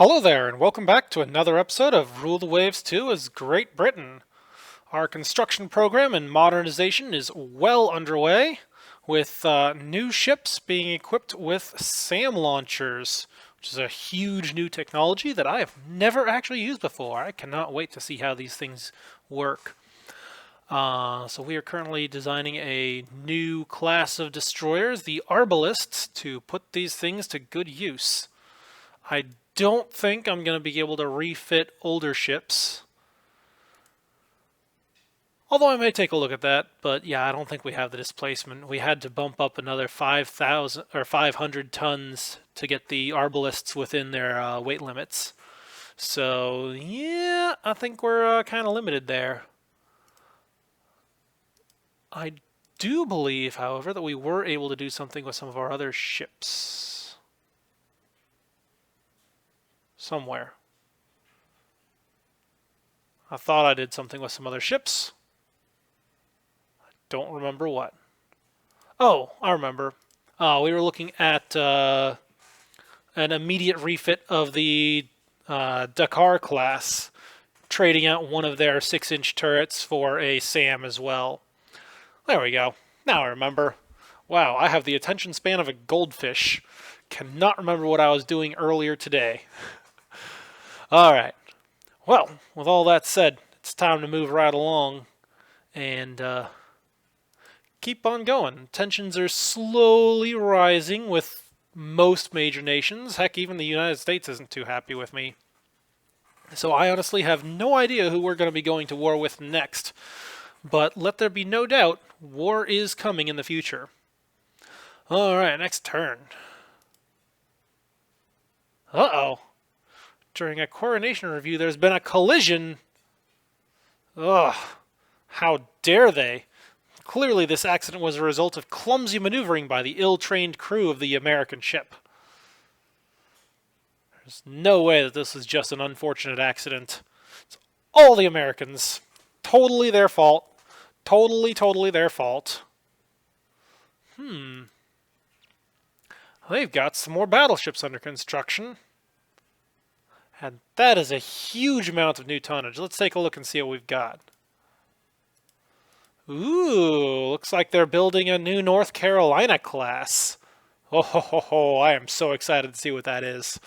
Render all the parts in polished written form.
Hello there, and welcome back to another episode of Rule the Waves 2 as Great Britain. Our construction program and modernization is well underway, with new ships being equipped with SAM launchers, which is a huge new technology that I have never actually used before. I cannot wait to see how these things work. So we are currently designing a new class of destroyers, the Arbalists, to put these things to good use. I don't think I'm going to be able to refit older ships. Although I may take a look at that, but yeah, I don't think we have the displacement. We had to bump up another 5,000 or 500 tons to get the Arbalists within their weight limits. So yeah, I think we're kind of limited there. I do believe, however, that we were able to do something with some of our other ships. Somewhere. I thought I did something with some other ships. I don't remember what. Oh, I remember. We were looking at an immediate refit of the Dakar class, trading out one of their 6-inch turrets for a SAM as well. There we go. Now I remember. Wow, I have the attention span of a goldfish. Cannot remember what I was doing earlier today. Alright. Well, with all that said, it's time to move right along and keep on going. Tensions are slowly rising with most major nations. Heck, even the United States isn't too happy with me. So I honestly have no idea who we're going to be going to war with next. But let there be no doubt, war is coming in the future. Alright, next turn. Uh-oh. During a coronation review, there's been a collision. Ugh. How dare they? Clearly this accident was a result of clumsy maneuvering by the ill-trained crew of the American ship. There's no way that this is just an unfortunate accident. It's all the Americans. Totally their fault. Totally their fault. They've got some more battleships under construction. And that is a huge amount of new tonnage. Let's take a look and see what we've got. Ooh, looks like they're building a new North Carolina class. Oh, ho, ho, ho, I am so excited to see what that is.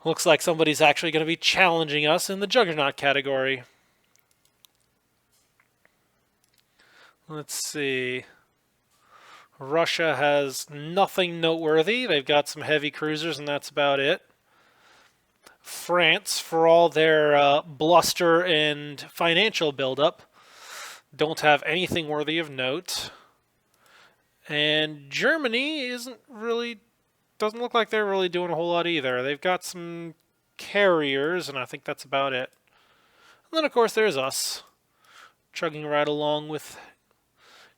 Looks like somebody's actually going to be challenging us in the Juggernaut category. Let's see. Russia has nothing noteworthy. They've got some heavy cruisers, and that's about it. France, for all their bluster and financial buildup, don't have anything worthy of note. And Germany doesn't look like they're really doing a whole lot either. They've got some carriers, and I think that's about it. And then, of course, there's us, chugging right along with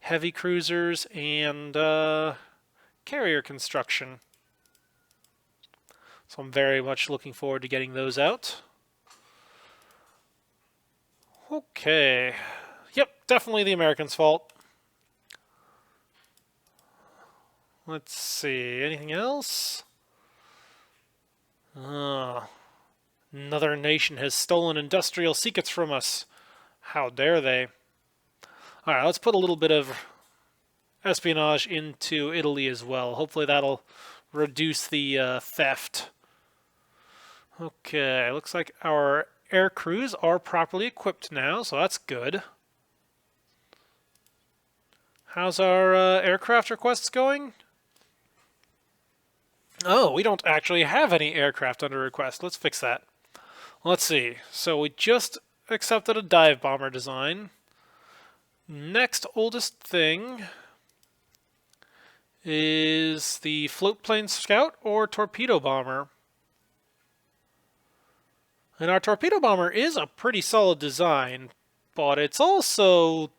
heavy cruisers and carrier construction. So I'm very much looking forward to getting those out. Okay. Yep, definitely the Americans' fault. Let's see, anything else? Another nation has stolen industrial secrets from us. How dare they? Alright, let's put a little bit of espionage into Italy as well. Hopefully that'll reduce the theft. Okay, looks like our air crews are properly equipped now, so that's good. How's our aircraft requests going? Oh, we don't actually have any aircraft under request. Let's fix that. Let's see. So we just accepted a dive bomber design. Next oldest thing is the float plane scout or torpedo bomber. And our torpedo bomber is a pretty solid design, but it's also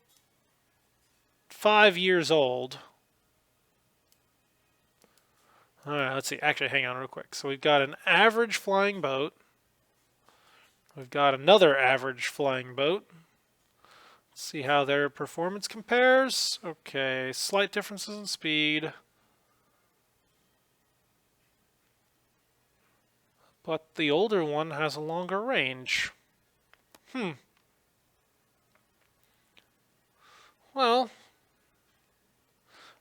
5 years old. Alright, let's see. Actually, hang on real quick. So we've got an average flying boat. We've got another average flying boat. Let's see how their performance compares. Okay, slight differences in speed. but the older one has a longer range. Well,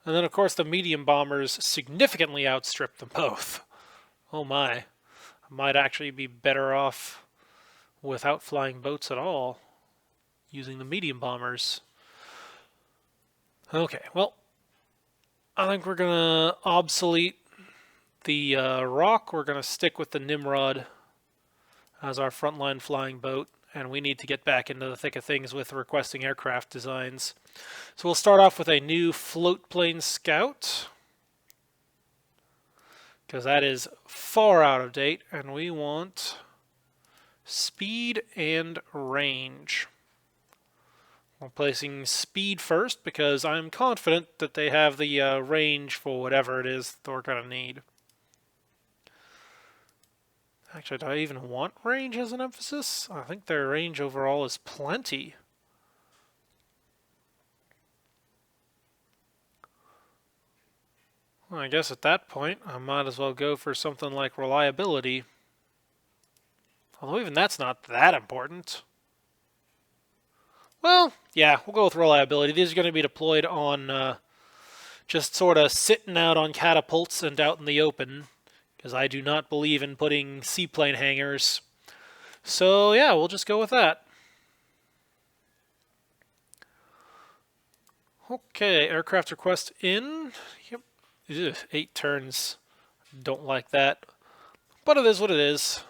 and then of course the medium bombers significantly outstrip them both. Oh my, I might actually be better off without flying boats at all, using the medium bombers. Okay, well, I think we're gonna obsolete the Rock. We're gonna stick with the Nimrod as our frontline flying boat, and we need to get back into the thick of things with requesting aircraft designs. So we'll start off with a new float plane scout, because that is far out of date, and we want speed and range. We're placing speed first because I'm confident that they have the range for whatever it is that we're going to need. Actually, do I even want range as an emphasis? I think their range overall is plenty. Well, I guess at that point, I might as well go for something like reliability. Although even that's not that important. Well, yeah, we'll go with reliability. These are going to be deployed on just sort of sitting out on catapults and out in the open, because I do not believe in putting seaplane hangars. So yeah, we'll just go with that. Okay, aircraft request in. Yep. Ugh, 8 turns. Don't like that. But it is what it is.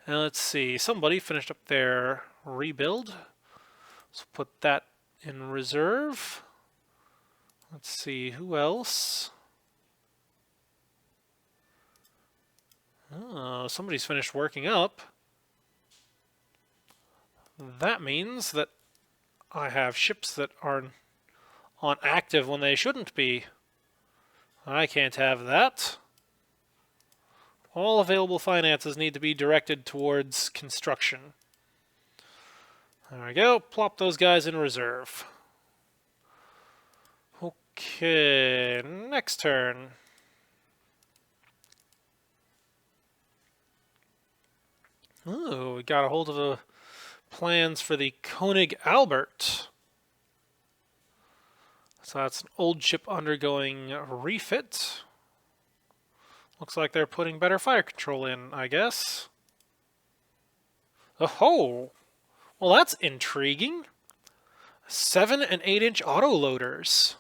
And let's see, somebody finished up their rebuild. So put that in reserve. Let's see, who else? Oh, somebody's finished working up. That means that I have ships that are on active when they shouldn't be. I can't have that. All available finances need to be directed towards construction. There we go. Plop those guys in reserve. Okay, next turn. Oh, we got a hold of the plans for the Koenig Albert. So that's an old ship undergoing refit. Looks like they're putting better fire control in, I guess. Oh, well that's intriguing. 7 and 8-inch autoloaders.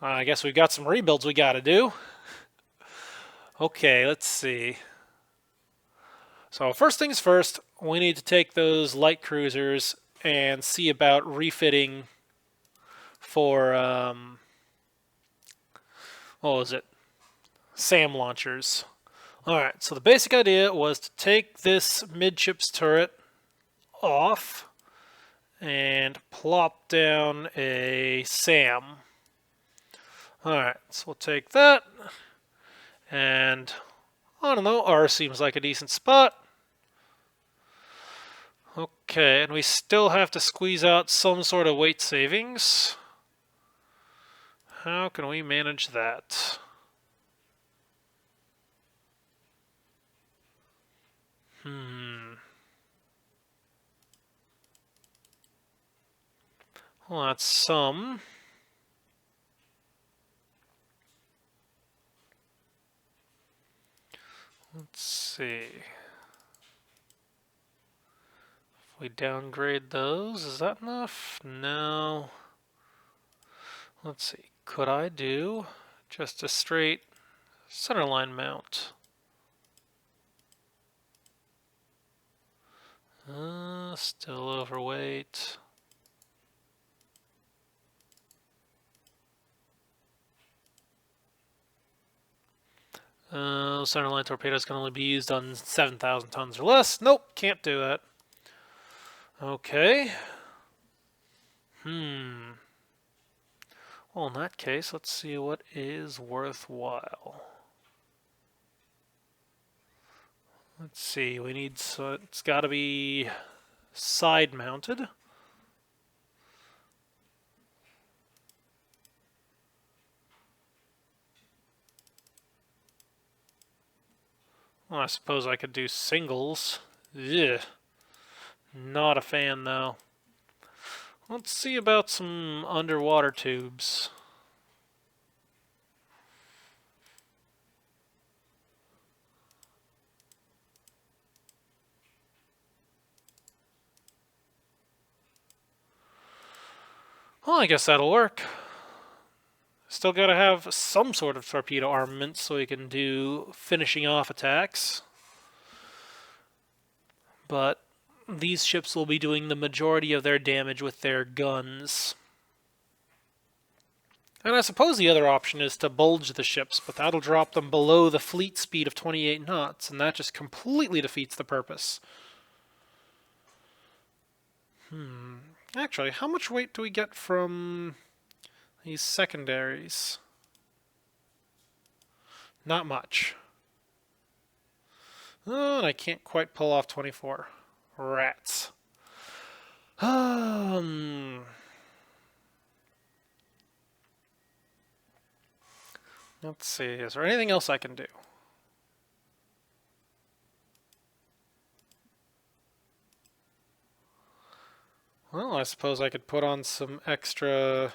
I guess we've got some rebuilds we gotta do. Okay, let's see. So first things first, we need to take those light cruisers and see about refitting for, what was it? SAM launchers. Alright, so the basic idea was to take this midships turret off and plop down a SAM. Alright, so we'll take that, and I don't know, R seems like a decent spot. Okay, and we still have to squeeze out some sort of weight savings. How can we manage that? Well, that's some. Let's see. If we downgrade those, is that enough? No. Let's see. Could I do just a straight centerline mount? Still overweight. Centerline torpedoes can only be used on 7,000 tons or less. Nope, can't do that. Okay. Well, in that case, let's see what is worthwhile. Let's see, we need, so it's got to be side mounted. Well, I suppose I could do singles. Ugh. Not a fan, though. Let's see about some underwater tubes. Well, I guess that'll work. Still gotta have some sort of torpedo armament so we can do finishing off attacks. But these ships will be doing the majority of their damage with their guns. And I suppose the other option is to bulge the ships, but that'll drop them below the fleet speed of 28 knots, and that just completely defeats the purpose. Actually, how much weight do we get from these secondaries? Not much. Oh, and I can't quite pull off 24. Rats. Let's see, is there anything else I can do? Well, I suppose I could put on some extra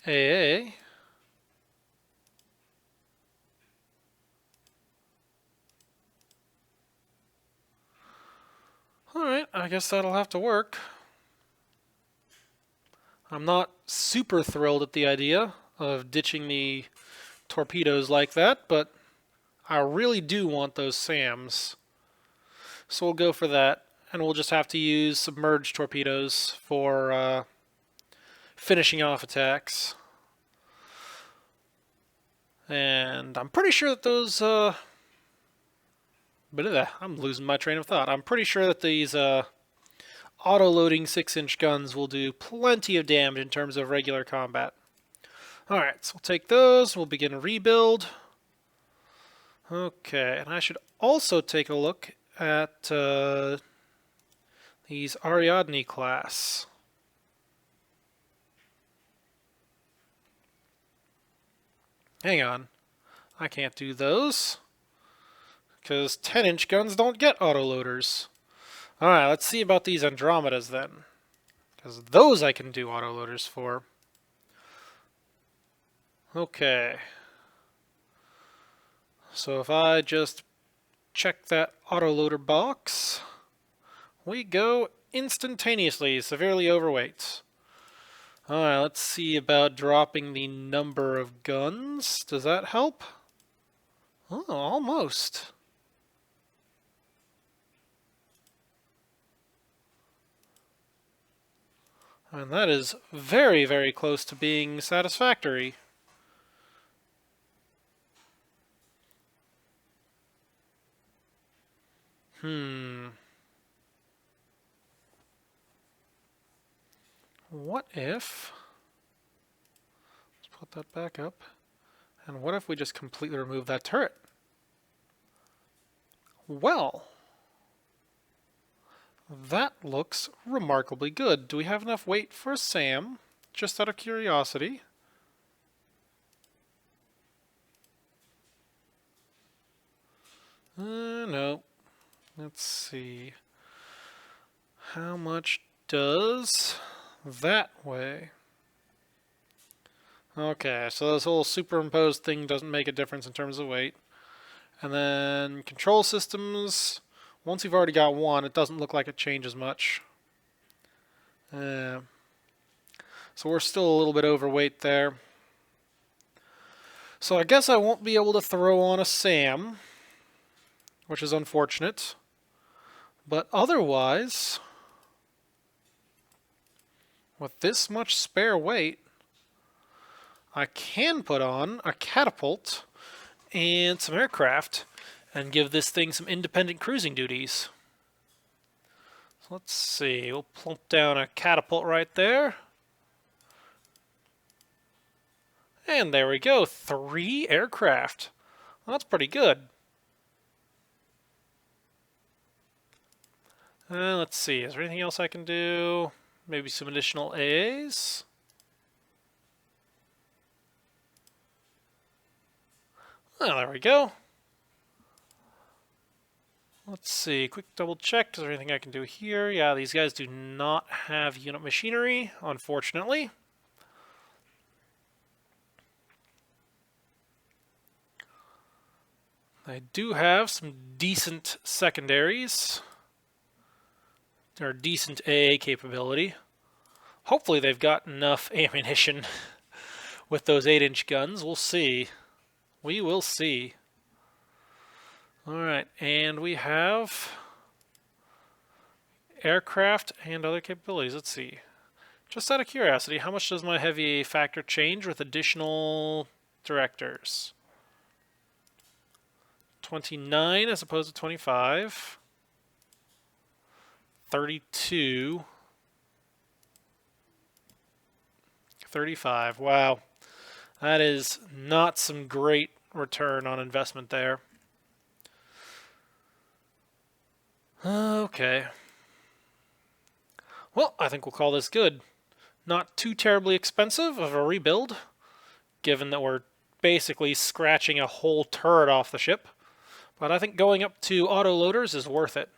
AA. Alright, I guess that'll have to work. I'm not super thrilled at the idea of ditching the torpedoes like that, but I really do want those SAMs. So we'll go for that, and we'll just have to use submerged torpedoes for finishing off attacks. And I'm pretty sure that those... I'm losing my train of thought. I'm pretty sure that these auto-loading 6-inch guns will do plenty of damage in terms of regular combat. Alright, so we'll take those, we'll begin a rebuild. Okay, and I should also take a look at these Ariadne class. Hang on, I can't do those, because 10-inch guns don't get autoloaders. Alright, let's see about these Andromedas then, because those I can do autoloaders for. Okay. So if I just check that autoloader box, we go instantaneously, severely overweight. Alright, let's see about dropping the number of guns. Does that help? Oh, almost. And that is very, very close to being satisfactory. What if... Let's put that back up. And what if we just completely remove that turret? Well, that looks remarkably good. Do we have enough weight for Sam? Just out of curiosity. No. Let's see. How much does that weigh? Okay, so this whole superimposed thing doesn't make a difference in terms of weight. And then control systems, once you've already got one, it doesn't look like it changes much. So we're still a little bit overweight there. So I guess I won't be able to throw on a SAM, which is unfortunate. But otherwise, with this much spare weight, I can put on a catapult and some aircraft and give this thing some independent cruising duties. So let's see, we'll plump down a catapult right there. And there we go, 3 aircraft. Well, that's pretty good. Let's see, is there anything else I can do? Maybe some additional AAs? Well, there we go. Let's see, quick double check. Is there anything I can do here? Yeah, these guys do not have unit machinery, unfortunately. They do have some decent secondaries. Or decent AA capability. Hopefully they've got enough ammunition with those 8-inch guns. We'll see. We will see. Alright, and we have aircraft and other capabilities. Let's see. Just out of curiosity, how much does my heavy factor change with additional directors? 29 as opposed to 25. 32. 35. Wow. That is not some great return on investment there. Okay. Well, I think we'll call this good. Not too terribly expensive of a rebuild, given that we're basically scratching a whole turret off the ship. But I think going up to auto loaders is worth it.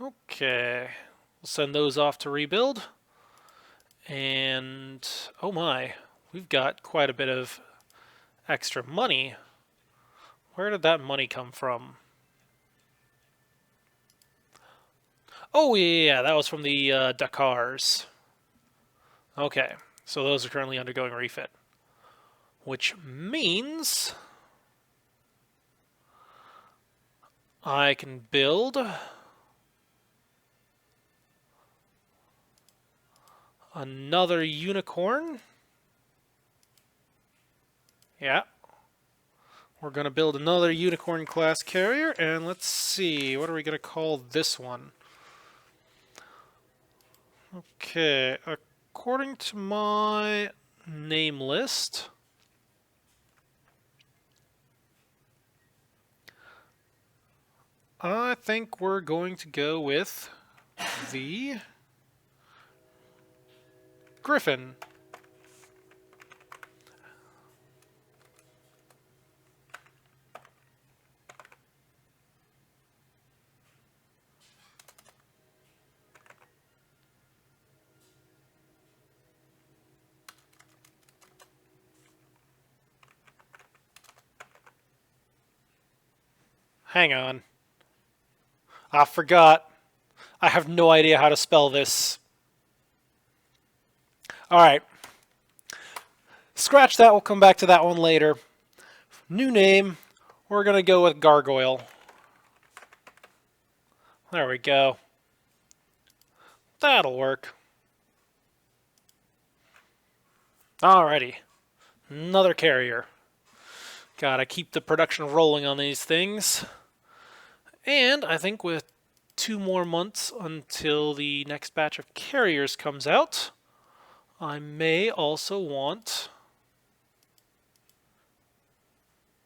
Okay, we'll send those off to rebuild. And, oh my, we've got quite a bit of extra money. Where did that money come from? Oh, yeah, that was from the Dakars. Okay, so those are currently undergoing refit. Which means I can build another unicorn. Yeah. We're going to build another unicorn class carrier, and let's see, what are we going to call this one? Okay, according to my name list, I think we're going to go with the Griffin. Hang on. I forgot. I have no idea how to spell this. Alright. Scratch that, we'll come back to that one later. New name, we're going to go with Gargoyle. There we go. That'll work. Alrighty. Another carrier. Gotta keep the production rolling on these things. And I think with 2 more months until the next batch of carriers comes out, I may also want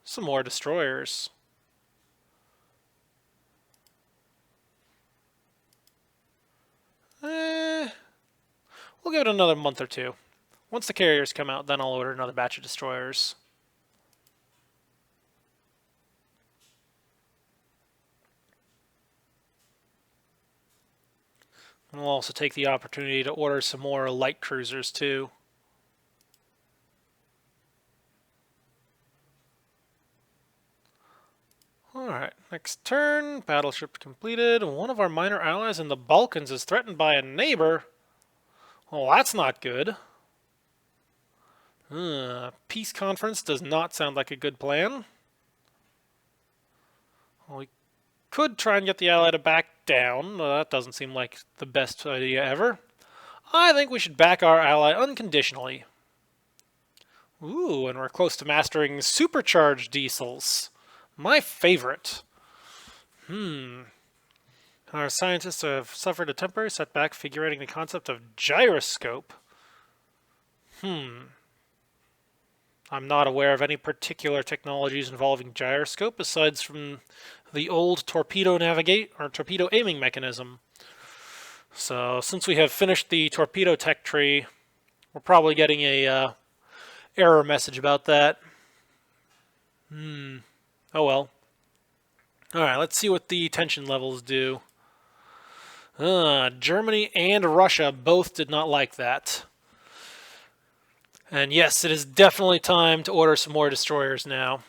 some more destroyers. We'll give it another month or 2. Once the carriers come out, then I'll order another batch of destroyers. And we'll also take the opportunity to order some more light cruisers too. Alright, next turn, battleship completed. One of our minor allies in the Balkans is threatened by a neighbor. Well, that's not good. Peace conference does not sound like a good plan. Well, we could try and get the ally to back down. That doesn't seem like the best idea ever. I think we should back our ally unconditionally. Ooh, and we're close to mastering supercharged diesels. My favorite. Our scientists have suffered a temporary setback figurating the concept of gyroscope. I'm not aware of any particular technologies involving gyroscope aside from the old torpedo navigate or torpedo aiming mechanism. So since we have finished the torpedo tech tree, we're probably getting a error message about that. Oh well. Alright, let's see what the tension levels do. Germany and Russia both did not like that. And yes, it is definitely time to order some more destroyers now.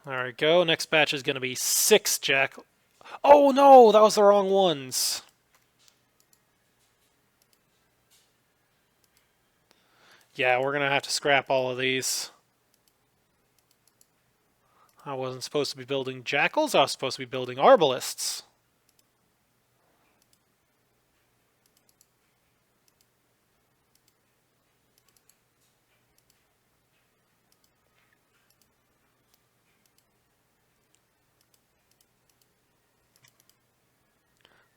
There we go. Next batch is going to be 6 Jack. Oh no, that was the wrong ones. Yeah, we're going to have to scrap all of these. I wasn't supposed to be building jackals, I was supposed to be building arbalists.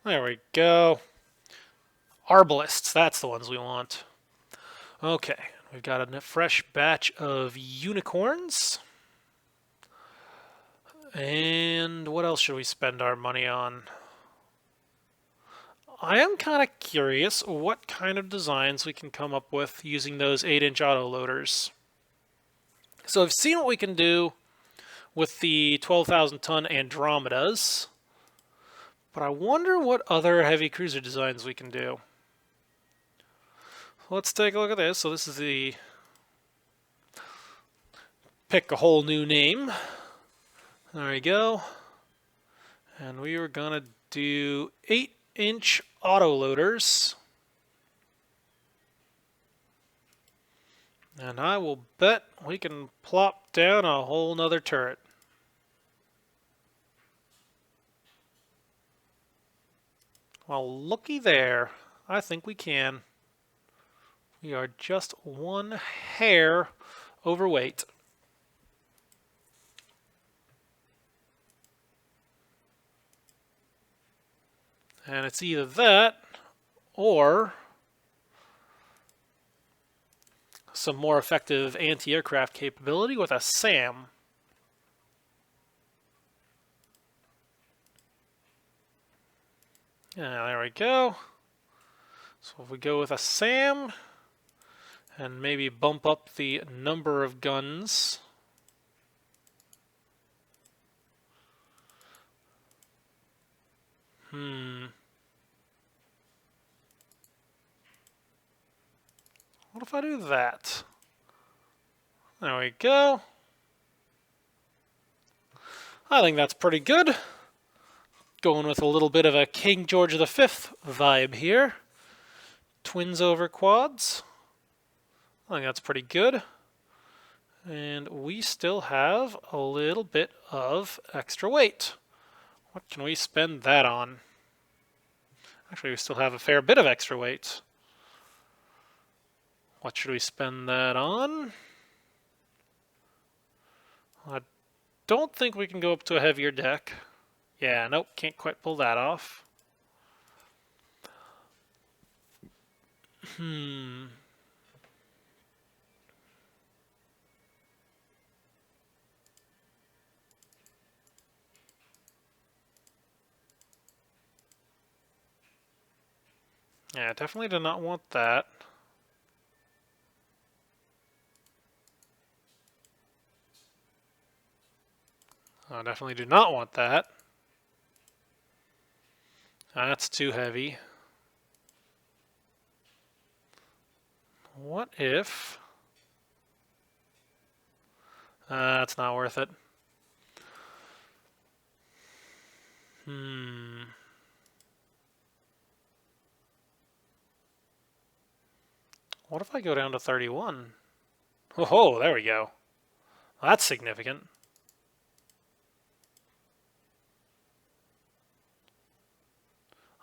There we go. Arbalists, that's the ones we want. Okay, we've got a fresh batch of unicorns. And what else should we spend our money on? I am kind of curious what kind of designs we can come up with using those 8-inch autoloaders. So I've seen what we can do with the 12,000-ton Andromedas, but I wonder what other heavy cruiser designs we can do. Let's take a look at this. So this is the pick a whole new name. There we go. And we are going to do 8-inch autoloaders. And I will bet we can plop down a whole nother turret. Well, looky there. I think we can. We are just one hair overweight. And it's either that or some more effective anti-aircraft capability with a SAM. Yeah, there we go. So if we go with a SAM and maybe bump up the number of guns. What if I do that? There we go. I think that's pretty good. Going with a little bit of a King George V vibe here. Twins over quads. I think that's pretty good. And we still have a little bit of extra weight. What can we spend that on? Actually, we still have a fair bit of extra weight. What should we spend that on? I don't think we can go up to a heavier deck. Yeah, nope, can't quite pull that off. Yeah, definitely do not want that. I definitely do not want that. That's too heavy. What if... that's not worth it. What if I go down to 31? Oh, there we go. That's significant.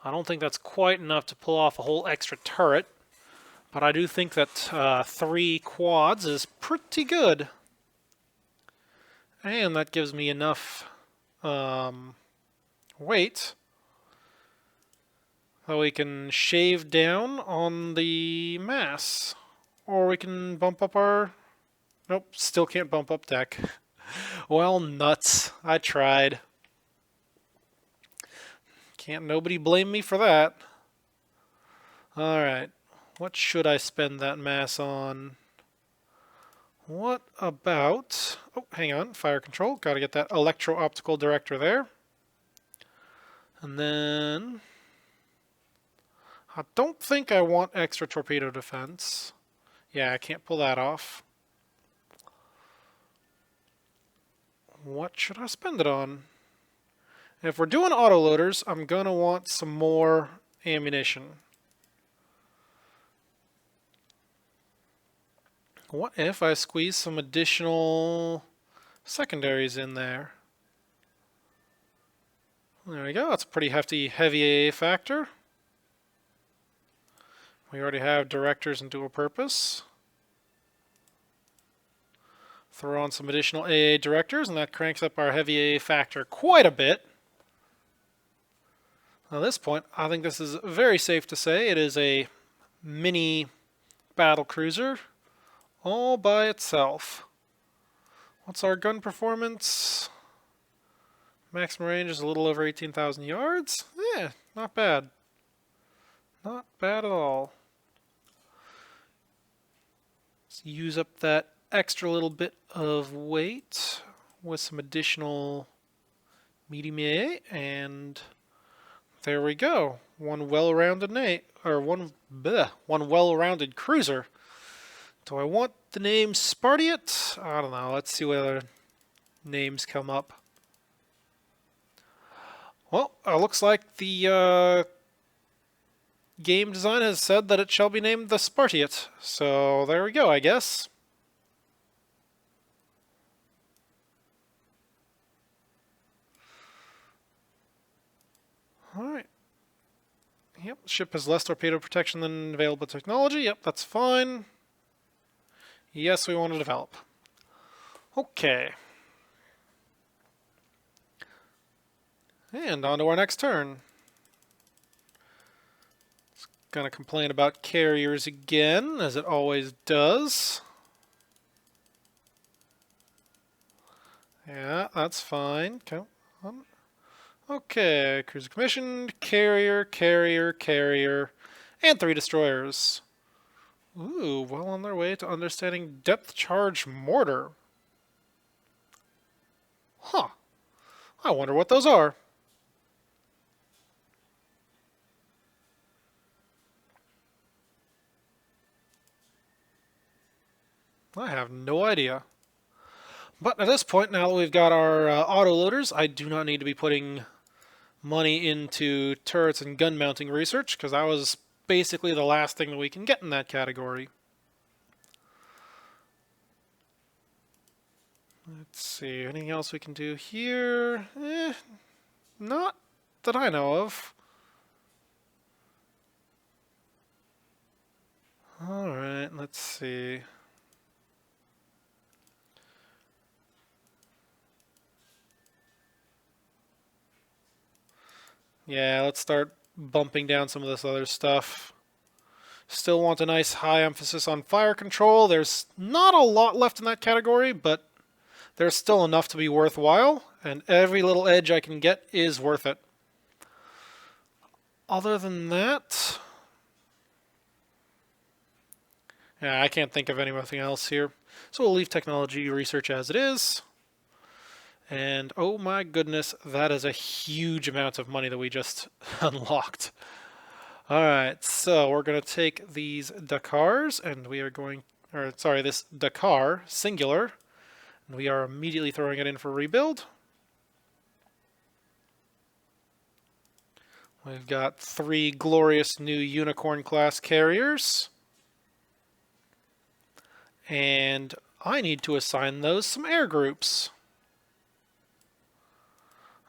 I don't think that's quite enough to pull off a whole extra turret, but I do think that 3 quads is pretty good. And that gives me enough weight that we can shave down on the mass. Or we can bump up our... Nope, still can't bump up deck. Well, nuts. I tried. Can't nobody blame me for that. Alright, what should I spend that mass on? What about... Oh, hang on. Fire control. Got to get that electro-optical director there. And then... I don't think I want extra torpedo defense. Yeah, I can't pull that off. What should I spend it on? If we're doing autoloaders, I'm going to want some more ammunition. What if I squeeze some additional secondaries in there? There we go. That's a pretty hefty heavy AA factor. We already have directors and dual purpose. Throw on some additional AA directors, and that cranks up our heavy AA factor quite a bit. At this point, I think this is very safe to say it is a mini battle cruiser all by itself. What's our gun performance? Maximum range is a little over 18,000 yards. Yeah, not bad. Not bad at all. Let's use up that extra little bit of weight with some additional medium AA, and there we go. One well-rounded one well-rounded cruiser. Do I want the name Spartiate? I don't know. Let's see what other names come up. Well, looks like the game design has said that it shall be named the Spartiate. So there we go, I guess. Alright. Yep, ship has less torpedo protection than available technology. Yep, that's fine. Yes, we want to develop. Okay. And on to our next turn. It's gonna complain about carriers again, as it always does. Yeah, that's fine. Come on. Okay, cruiser commissioned, carrier, and 3 destroyers. Ooh, well on their way to understanding depth charge mortar. Huh. I wonder what those are. I have no idea. But at this point, now that we've got our autoloaders, I do not need to be putting money into turrets and gun mounting research, because that was basically the last thing that we can get in that category. Let's see, anything else we can do here? Not that I know of. Alright, let's see. Yeah, let's start bumping down some of this other stuff. Still want a nice high emphasis on fire control. There's not a lot left in that category, but there's still enough to be worthwhile, and every little edge I can get is worth it. Other than that, yeah, I can't think of anything else here. So we'll leave technology research as it is. And oh my goodness, that is a huge amount of money that we just unlocked. Alright, so we're going to take these Dakars, and we are going, or sorry, this Dakar, singular, and we are immediately throwing it in for rebuild. We've got 3 glorious new Unicorn-class carriers. And I need to assign those some air groups.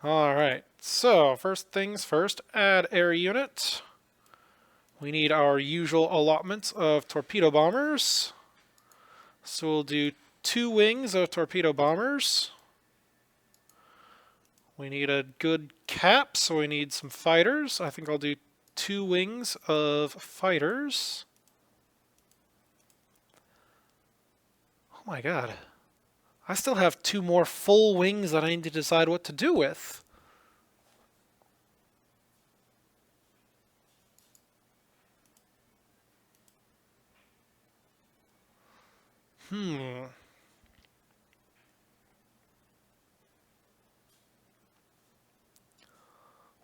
Alright, so first things first, add air unit. We need our usual allotment of torpedo bombers. So we'll do 2 wings of torpedo bombers. We need a good cap, so we need some fighters. I think I'll do 2 wings of fighters. Oh my god. I still have 2 more full wings that I need to decide what to do with.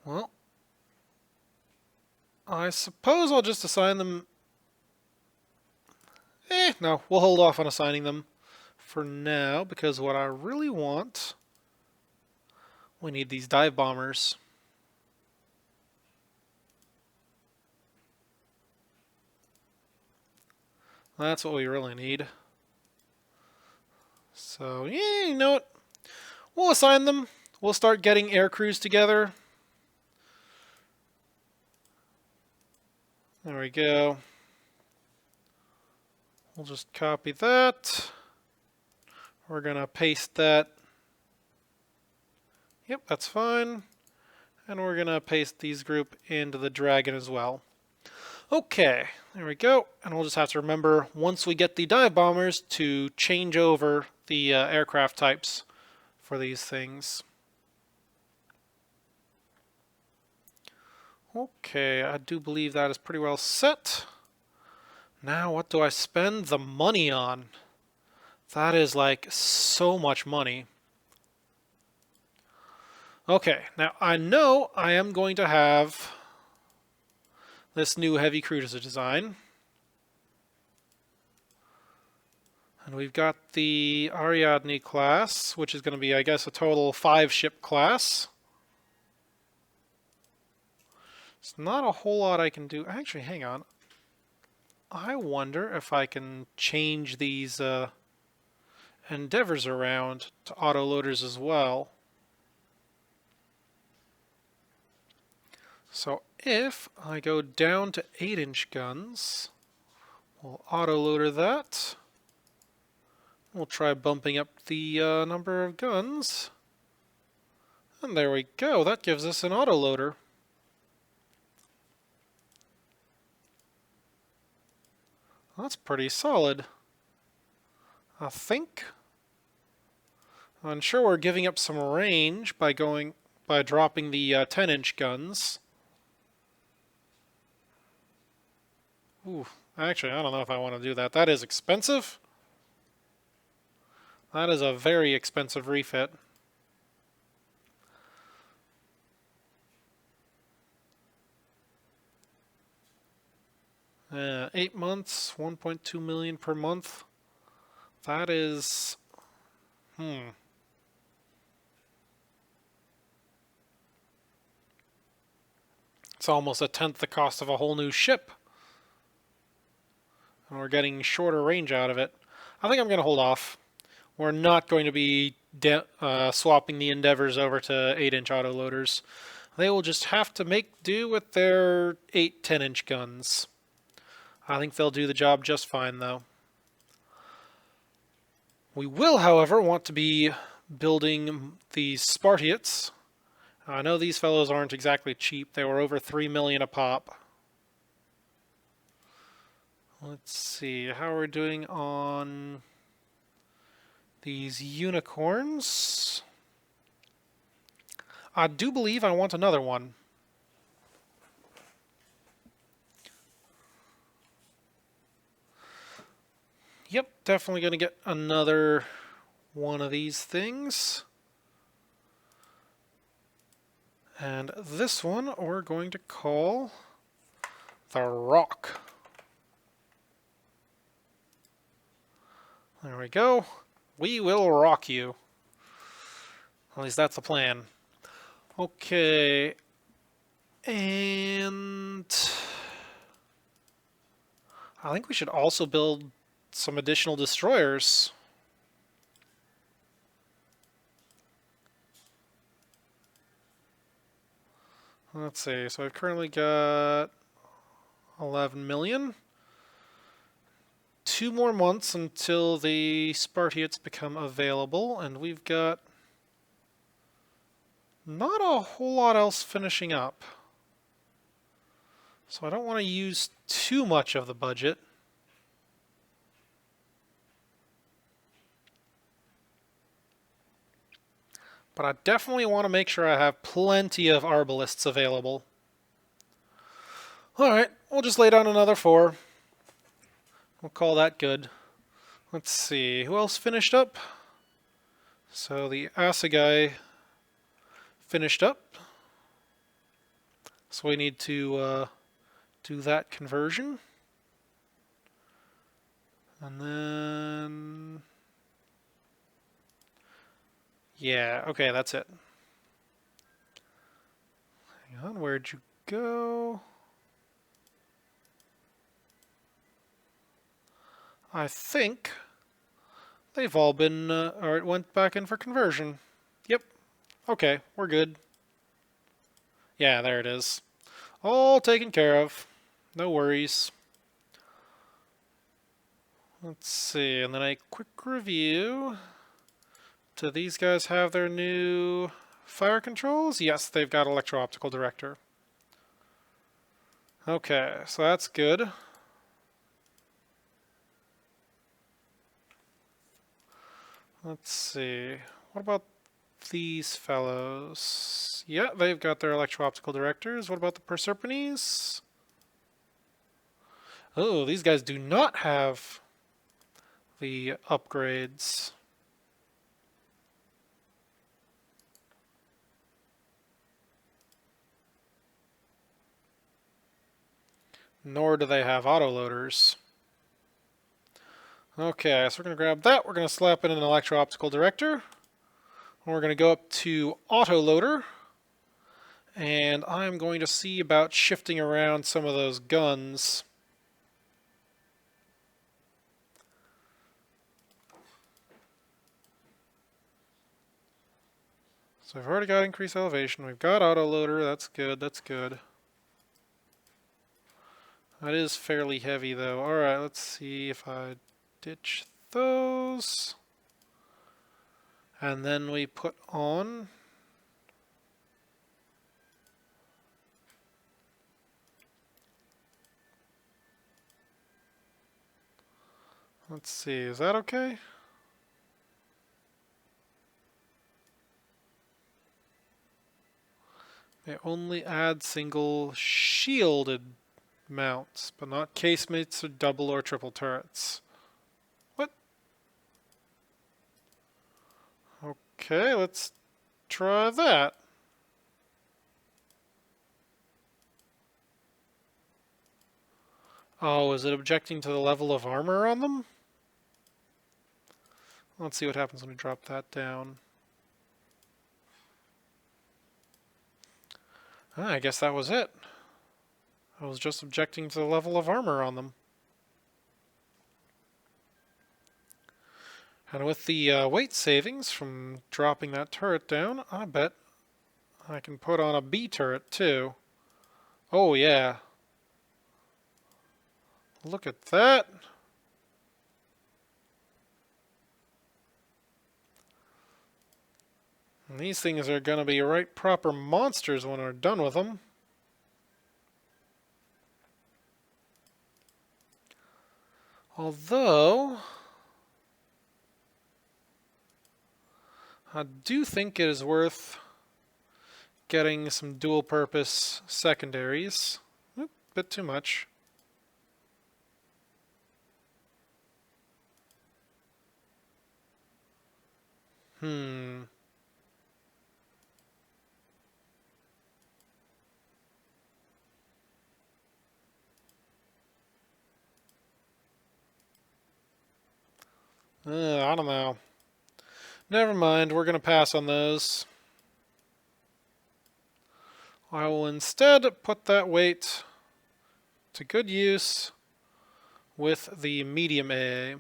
Well, I suppose I'll just assign them. No, we'll hold off on assigning them for now, because what I really want, we need these dive bombers. That's what we really need. So, yeah, you know what? We'll assign them. We'll start getting air crews together. There we go. We'll just copy that. We're going to paste that. Yep, that's fine. And we're going to paste these group into the Dragon as well. Okay, there we go. And we'll just have to remember, once we get the dive bombers, to change over the aircraft types for these things. Okay, I do believe that is pretty well set. Now, what do I spend the money on? That is like so much money. Okay, now I know I am going to have this new heavy cruiser design. And we've got the Ariadne class, which is going to be, I guess, a total 5-ship class. It's not a whole lot I can do. Actually, hang on. I wonder if I can change these Endeavors around to autoloaders as well. So if I go down to 8-inch guns, we'll autoloader that. We'll try bumping up the number of guns. And there we go. That gives us an autoloader. That's pretty solid, I think. I'm sure we're giving up some range by dropping the 10-inch guns. Ooh, actually, I don't know if I want to do that. That is expensive. That is a very expensive refit. Uh, 8 months, 1.2 million per month. That is... It's almost a tenth the cost of a whole new ship. And we're getting shorter range out of it. I think I'm going to hold off. We're not going to be swapping the Endeavors over to 8-inch autoloaders. They will just have to make do with their 8, 10-inch guns. I think they'll do the job just fine, though. We will, however, want to be building these Spartiates. I know these fellows aren't exactly cheap. They were over 3 million a pop. Let's see, how are we doing on these unicorns? I do believe I want another one. Yep, definitely going to get another one of these things. And this one we're going to call the Rock. There we go. We will rock you. At least that's the plan. Okay. And I think we should also build some additional destroyers. Let's see. So I've currently got 11 million. 2 more months until the Spartiates become available, and we've got not a whole lot else finishing up. So I don't want to use too much of the budget. But I definitely want to make sure I have plenty of arbalists available. Alright, we'll just lay down another 4. We'll call that good. Let's see, who else finished up? So the Assegai finished up. So we need to do that conversion. And then... yeah, okay, that's it. Hang on, where'd you go? I think they've all been, or it went back in for conversion. Yep, okay, we're good. Yeah, there it is. All taken care of. No worries. Let's see, and then a quick review. Do these guys have their new fire controls? Yes, they've got electro-optical director. Okay, so that's good. Let's see. What about these fellows? Yeah, they've got their electro-optical directors. What about the Proserpines? Oh, these guys do not have the upgrades. Nor do they have autoloaders. Okay, so we're going to grab that. We're going to slap in an electro-optical director. And we're going to go up to autoloader. And I'm going to see about shifting around some of those guns. So we've already got increased elevation. We've got autoloader. That's good. That's good. That is fairly heavy, though. Alright, let's see if I ditch those. And then we put on... let's see, is that okay? They only add single shielded mounts, but not casemates or double or triple turrets. What? Okay, let's try that. Oh, is it objecting to the level of armor on them? Let's see what happens when we drop that down. Ah, I guess that was it. I was just objecting to the level of armor on them. And with the weight savings from dropping that turret down, I bet I can put on a B turret too. Oh yeah. Look at that. And these things are going to be right proper monsters when we're done with them. Although, I do think it is worth getting some dual purpose secondaries. Oop, bit too much. I don't know. Never mind, we're going to pass on those. I will instead put that weight to good use with the medium A.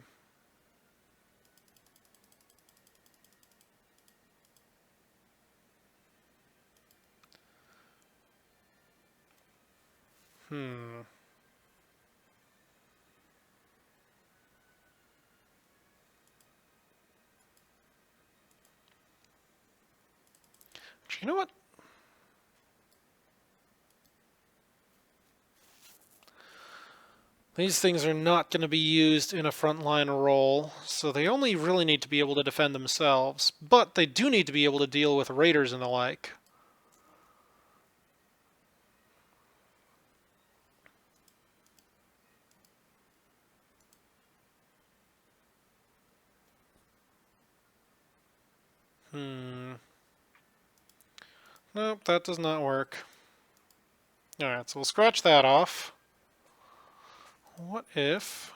You know what? These things are not going to be used in a frontline role, so they only really need to be able to defend themselves, but they do need to be able to deal with raiders and the like. Nope, that does not work. Alright, so we'll scratch that off. What if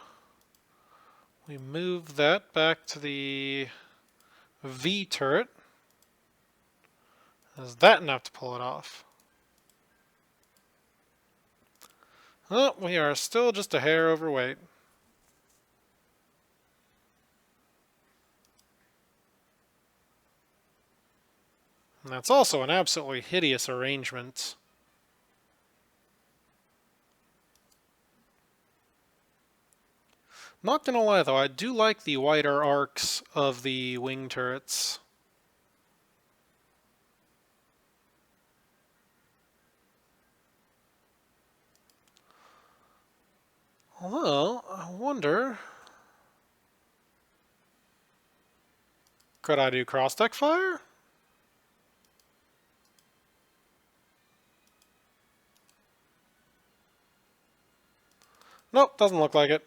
we move that back to the V turret? Is that enough to pull it off? Oh, we are still just a hair overweight. And that's also an absolutely hideous arrangement. Not gonna lie though, I do like the wider arcs of the wing turrets. Although, I wonder... Could I do cross-deck fire? Nope, doesn't look like it.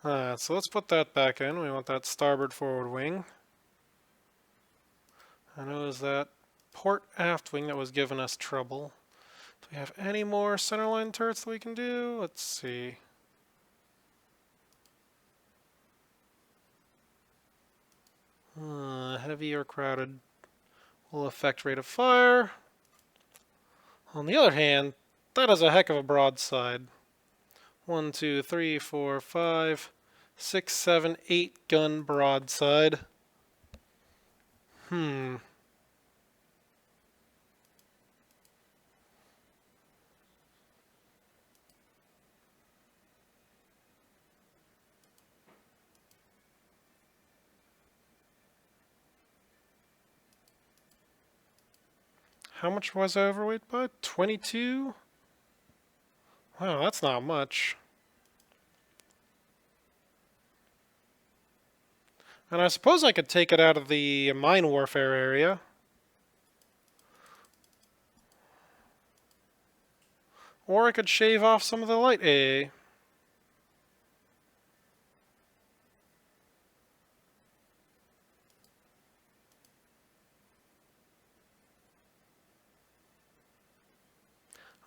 Alright, so let's put that back in. We want that starboard forward wing. And it was that port aft wing that was giving us trouble. Do we have any more centerline turrets that we can do? Let's see. Heavy or crowded will affect rate of fire. On the other hand, that is a heck of a broadside. 1, 2, 3, 4, 5, 6, 7, 8 gun broadside. How much was I overweight by? 22? Wow, that's not much. And I suppose I could take it out of the mine warfare area. Or I could shave off some of the light AA.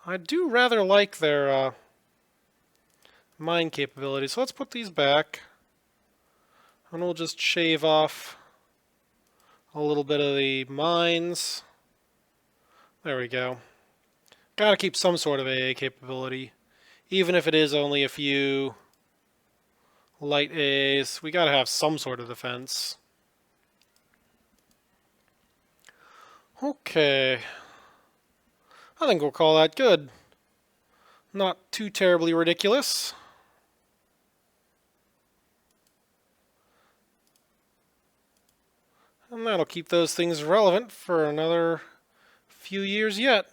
I do rather like their mine capabilities, so let's put these back. And we'll just shave off a little bit of the mines. There we go. Gotta keep some sort of AA capability. Even if it is only a few light AAs, we gotta have some sort of defense. Okay. I think we'll call that good. Not too terribly ridiculous. And that'll keep those things relevant for another few years yet.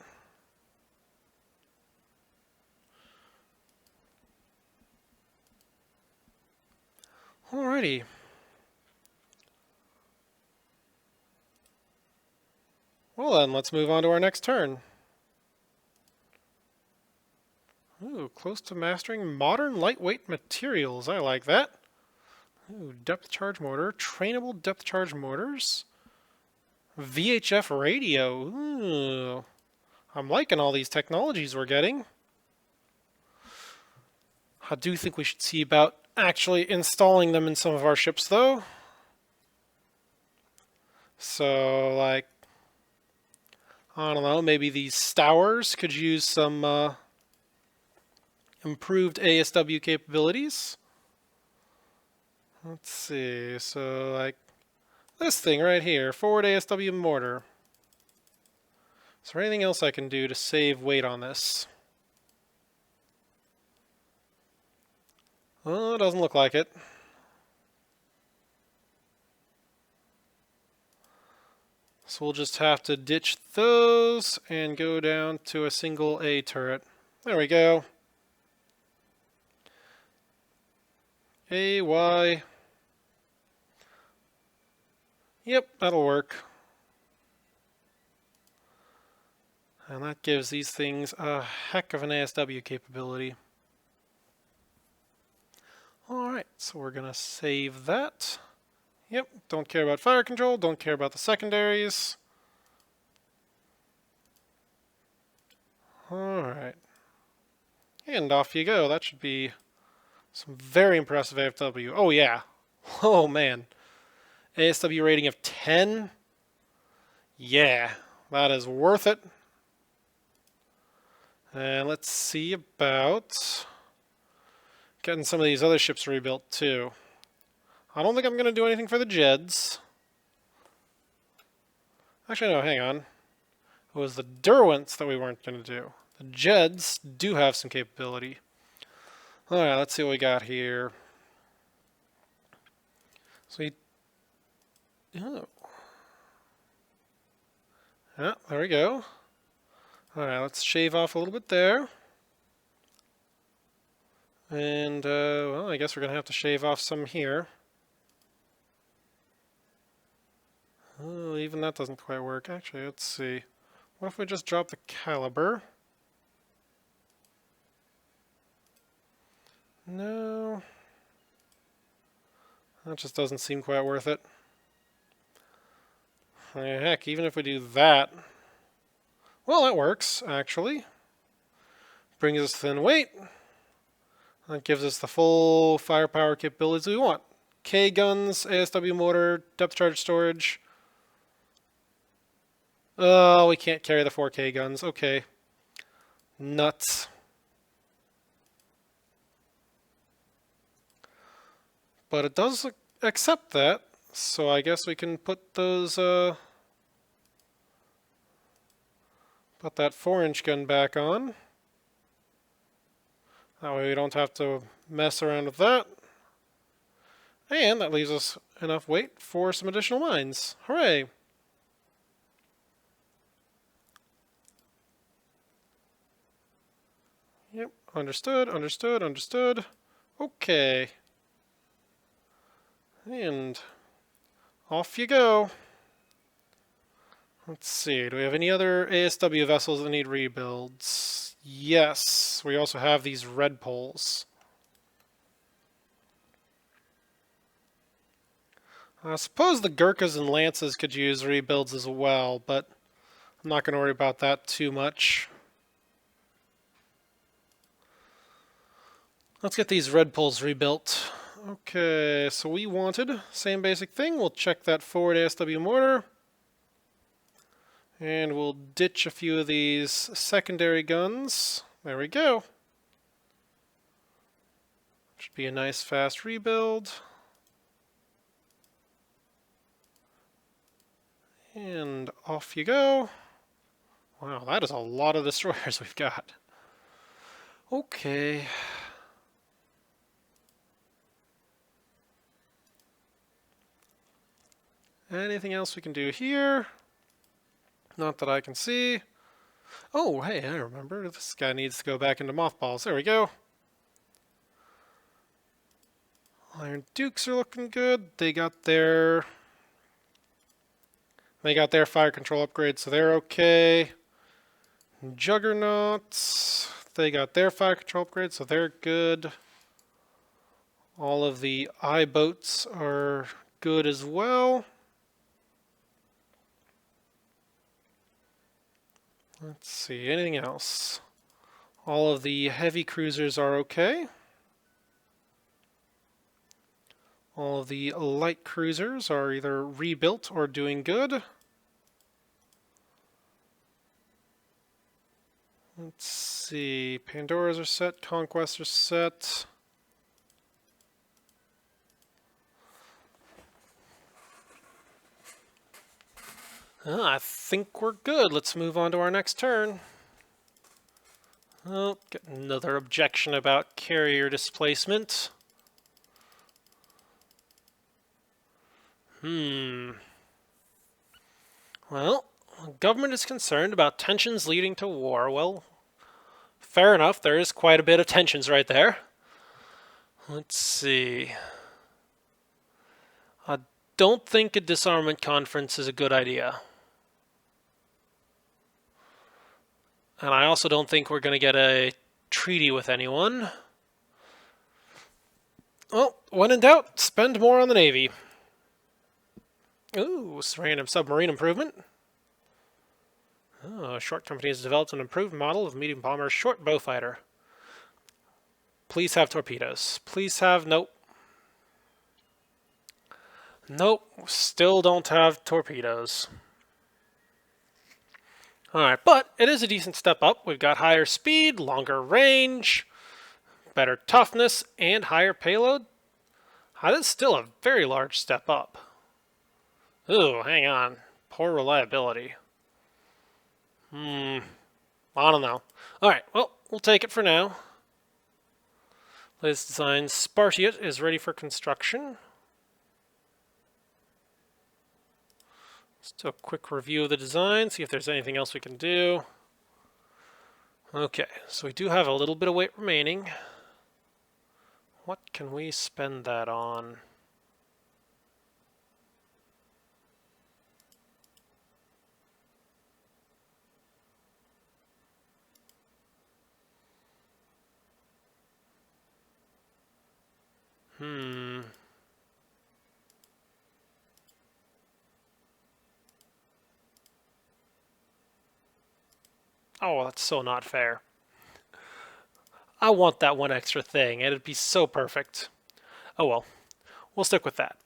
Alrighty. Well then, let's move on to our next turn. Ooh, close to mastering modern lightweight materials. I like that. Ooh, depth charge mortar, trainable depth charge mortars, VHF radio. Ooh, I'm liking all these technologies we're getting. I do think we should see about actually installing them in some of our ships, though. So, like, I don't know, maybe these Stowers could use some improved ASW capabilities. Let's see, so like this thing right here, forward ASW mortar. Is there anything else I can do to save weight on this? Well, it doesn't look like it. So we'll just have to ditch those and go down to a single A turret. There we go. A, Y. Yep, that'll work. And that gives these things a heck of an ASW capability. Alright, so we're going to save that. Yep, don't care about fire control, don't care about the secondaries. Alright. And off you go. That should be some very impressive AFW. Oh, yeah. Oh, man. ASW rating of 10? Yeah, that is worth it. And let's see about getting some of these other ships rebuilt, too. I don't think I'm going to do anything for the Jeds. Actually, no, hang on. It was the Derwents that we weren't going to do. The Jeds do have some capability. Alright, let's see what we got here. So we... Oh. Yeah, there we go. Alright, let's shave off a little bit there. And, well, I guess we're going to have to shave off some here. Oh, even that doesn't quite work. Actually, let's see. What if we just drop the caliber? No. That just doesn't seem quite worth it. Heck, even if we do that... Well, that works, actually. Brings us thin weight. That gives us the full firepower capabilities we want. K guns, ASW motor, depth charge storage. Oh, we can't carry the 4K guns. Okay. Nuts. But it does accept that, so I guess we can put those, put that 4-inch gun back on. That way we don't have to mess around with that. And that leaves us enough weight for some additional mines. Hooray! Yep, understood, understood, understood. Okay. And off you go. Let's see, do we have any other ASW vessels that need rebuilds? Yes, we also have these red poles. I suppose the Gurkhas and Lances could use rebuilds as well, but I'm not going to worry about that too much. Let's get these red poles rebuilt. Okay, so we wanted same basic thing. We'll check that forward ASW mortar. And we'll ditch a few of these secondary guns. There we go. Should be a nice fast rebuild. And off you go. Wow, that is a lot of destroyers we've got. Okay. Anything else we can do here? Not that I can see. Oh, hey, I remember. This guy needs to go back into mothballs. There we go. Iron Dukes are looking good. They got their fire control upgrade, so they're okay. Juggernauts, they got their fire control upgrade, so they're good. All of the I-boats are good as well. Let's see, anything else? All of the heavy cruisers are okay. All of the light cruisers are either rebuilt or doing good. Let's see, Pandoras are set, Conquests are set. I think we're good. Let's move on to our next turn. Oh, get another objection about carrier displacement. Well, the government is concerned about tensions leading to war. Well, fair enough. There is quite a bit of tensions right there. Let's see. I don't think a disarmament conference is a good idea. And I also don't think we're going to get a treaty with anyone. Well, when in doubt, spend more on the Navy. Ooh, random submarine improvement. Oh, a short company has developed an improved model of medium bomber short bow fighter. Please have torpedoes. Please have... Nope. Nope. Still don't have torpedoes. Alright, but it is a decent step up. We've got higher speed, longer range, better toughness, and higher payload. That is still a very large step up. Ooh, hang on. Poor reliability. I don't know. Alright, well, we'll take it for now. Latest design, Spartiate, is ready for construction. Let's do a quick review of the design, see if there's anything else we can do. Okay, so we do have a little bit of weight remaining. What can we spend that on? Oh, that's so not fair. I want that one extra thing. It'd be so perfect. Oh well. We'll stick with that.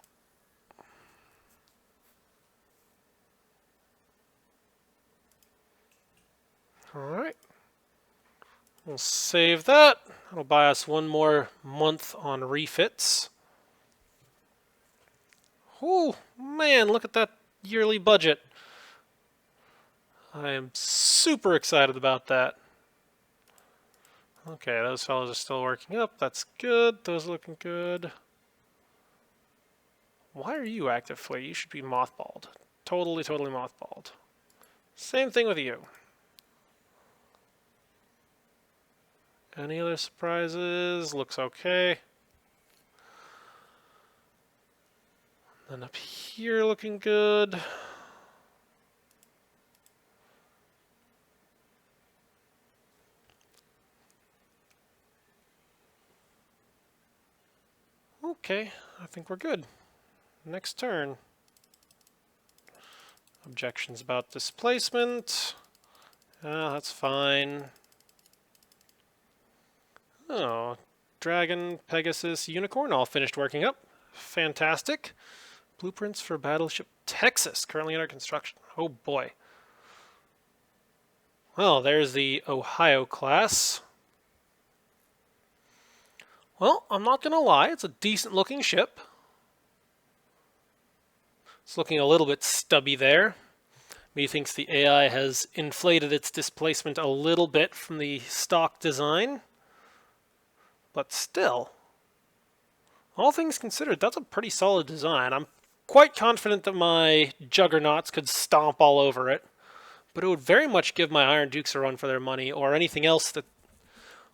Alright. We'll save that. That'll buy us one more month on refits. Oh, man, look at that yearly budget. I am super excited about that. Okay, those fellows are still working up. That's good. Those are looking good. Why are you active fleet? You should be mothballed. Totally mothballed. Same thing with you. Any other surprises? Looks okay. Then up here looking good. Okay, I think we're good. Next turn. Objections about displacement. That's fine. Oh, Dragon, Pegasus, Unicorn all finished working up. Fantastic. Blueprints for Battleship Texas, currently under construction. Oh boy. Well, there's the Ohio class. Well, I'm not going to lie, it's a decent looking ship. It's looking a little bit stubby there. Methinks the AI has inflated its displacement a little bit from the stock design. But still, all things considered, that's a pretty solid design. I'm quite confident that my Juggernauts could stomp all over it. But it would very much give my Iron Dukes a run for their money, or anything else that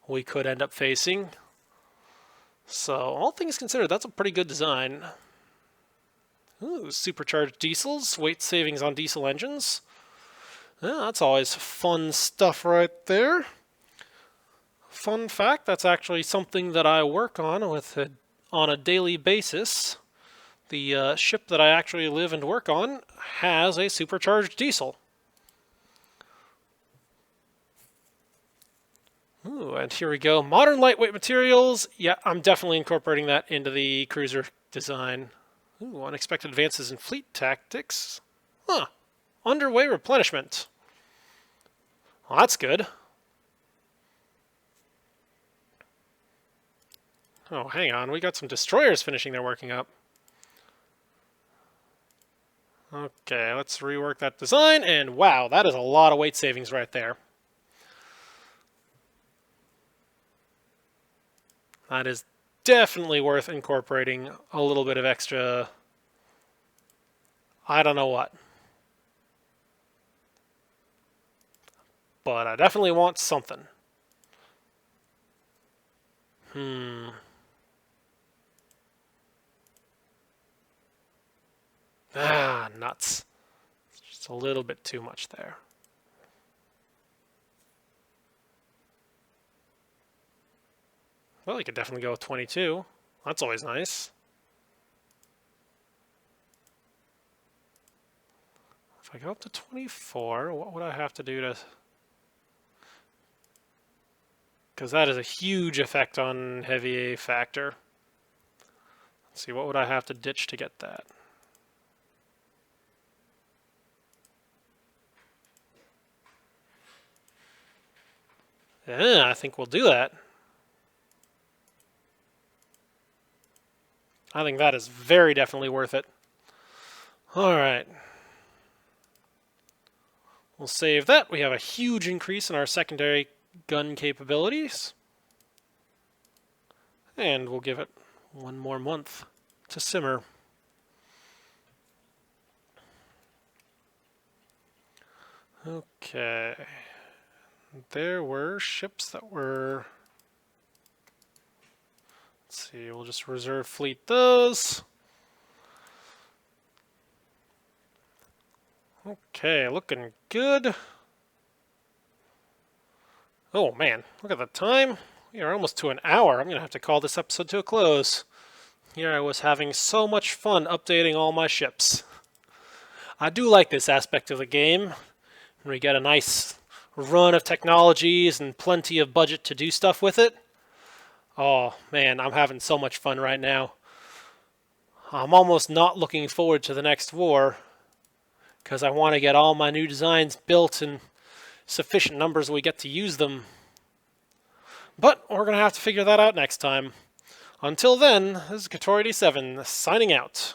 we could end up facing. So, all things considered, that's a pretty good design. Ooh, supercharged diesels, weight savings on diesel engines. Yeah, that's always fun stuff right there. Fun fact, that's actually something that I work on on a daily basis. The ship that I actually live and work on has a supercharged diesel. Ooh, and here we go. Modern lightweight materials. Yeah, I'm definitely incorporating that into the cruiser design. Ooh, unexpected advances in fleet tactics. Huh. Underway replenishment. Well, that's good. Oh, hang on. We got some destroyers finishing their working up. Okay, let's rework that design. And wow, that is a lot of weight savings right there. That is definitely worth incorporating a little bit of extra... I don't know what. But I definitely want something. Ah, nuts. It's just a little bit too much there. Well, you could definitely go with 22. That's always nice. I go up to 24, what would I have to do to... Because that is a huge effect on heavy A factor. Let's see, what would I have to ditch to get that? Yeah, I think we'll do that. I think that is very definitely worth it. Alright. We'll save that. We have a huge increase in our secondary gun capabilities. And we'll give it one more month to simmer. Okay. There were ships that were... Let's see, we'll just reserve fleet those. Okay, looking good. Oh man, look at the time. We are almost to an hour. I'm going to have to call this episode to a close. Here I was having so much fun updating all my ships. I do like this aspect of the game. We get a nice run of technologies and plenty of budget to do stuff with it. Oh man, I'm having so much fun right now. I'm almost not looking forward to the next war because I want to get all my new designs built in sufficient numbers we get to use them. But we're going to have to figure that out next time. Until then, this is Kator87 signing out.